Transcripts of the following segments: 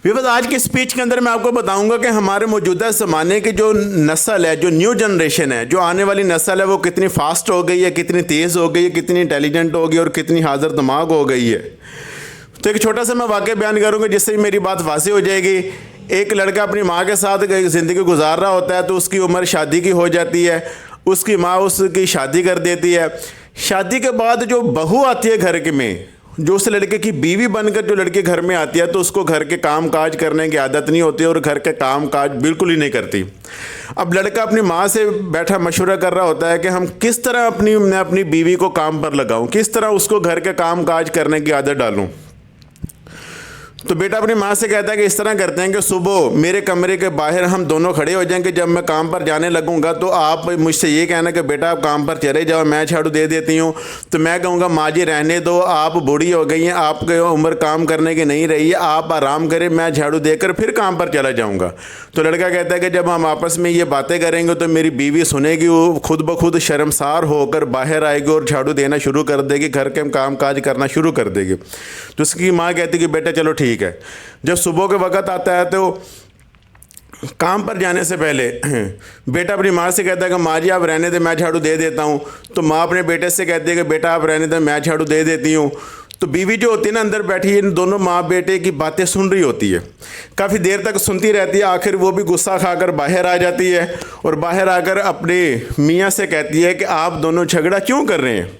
विवाद आज की स्पीच के अंदर मैं आपको बताऊंगा कि हमारे मौजूदा ज़माने की जो नस्ल है, जो न्यू जनरेशन है, जो आने वाली नस्ल है, वो कितनी फास्ट हो गई है, कितनी तेज़ हो गई है, कितनी इंटेलिजेंट हो गई और कितनी हाजिर दिमाग हो गई है। तो एक छोटा सा मैं वाक़या बयान करूँगा जिससे मेरी बात वाज़ेह हो जाएगी। एक लड़का अपनी माँ के साथ ज़िंदगी गुजार रहा होता है तो उसकी उम्र शादी की हो जाती है। उसकी माँ उसकी शादी कर देती है। शादी के बाद जो बहू आती है घर के में, जो उस लड़के की बीवी बनकर जो लड़के घर में आती है, तो उसको घर के काम काज करने की आदत नहीं होती और घर के काम काज बिल्कुल ही नहीं करती। अब लड़का अपनी माँ से बैठा मशवरा कर रहा होता है कि हम किस तरह मैं अपनी बीवी को काम पर लगाऊं, किस तरह उसको घर के काम काज करने की आदत डालूं। तो बेटा अपनी माँ से कहता है कि इस तरह करते हैं कि सुबह मेरे कमरे के बाहर हम दोनों खड़े हो जाएंगे। जब मैं काम पर जाने लगूंगा तो आप मुझसे ये कहना कि बेटा आप काम पर चले जाओ, मैं झाड़ू दे देती हूँ। तो मैं कहूँगा माँ जी रहने दो, आप बूढ़ी हो गई हैं, आपकी उम्र काम करने की नहीं रही है, आप आराम करें, मैं झाड़ू देकर फिर काम पर चला जाऊँगा। तो लड़का कहता है कि जब हम आपस में ये बातें करेंगे तो मेरी बीवी सुनेगी, वो खुद ब खुद शर्मसार होकर बाहर आएगी और झाड़ू देना शुरू कर देगी, घर के काम काज करना शुरू कर देगी। तो उसकी माँ कहती कि बेटा चलो ठीक है। जब सुबह के वक्त आता है तो काम पर जाने से पहले बेटा अपनी माँ से कहता है कि माँ जी आप रहने दे, मैं झाड़ू दे देता हूँ। तो माँ अपने बेटे से कहती है कि बेटा आप रहने दे, मैं झाड़ू दे देती हूँ। तो बीवी जो होती है ना अंदर बैठी, इन दोनों माँ बेटे की बातें सुन रही होती है, काफ़ी देर तक सुनती रहती है। आखिर वो भी गुस्सा खाकर बाहर आ जाती है और बाहर आकर अपने मियाँ से कहती है कि आप दोनों झगड़ा क्यों कर रहे हैं,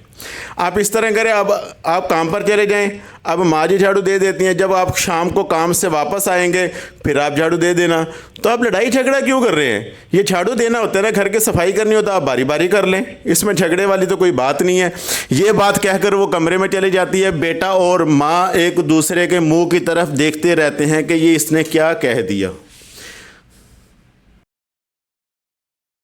आप इस तरह करें, अब आप काम पर चले जाएं, अब माँ जी झाड़ू दे देती हैं, जब आप शाम को काम से वापस आएंगे फिर आप झाड़ू दे देना। तो आप लड़ाई झगड़ा क्यों कर रहे हैं, ये झाड़ू देना होता है ना, घर की सफाई करनी होता है, आप बारी बारी कर लें, इसमें झगड़े वाली तो कोई बात नहीं है। ये बात कहकर वो कमरे में चली जाती है। बेटा और माँ एक दूसरे के मुँह की तरफ देखते रहते हैं कि ये इसने क्या कह दिया।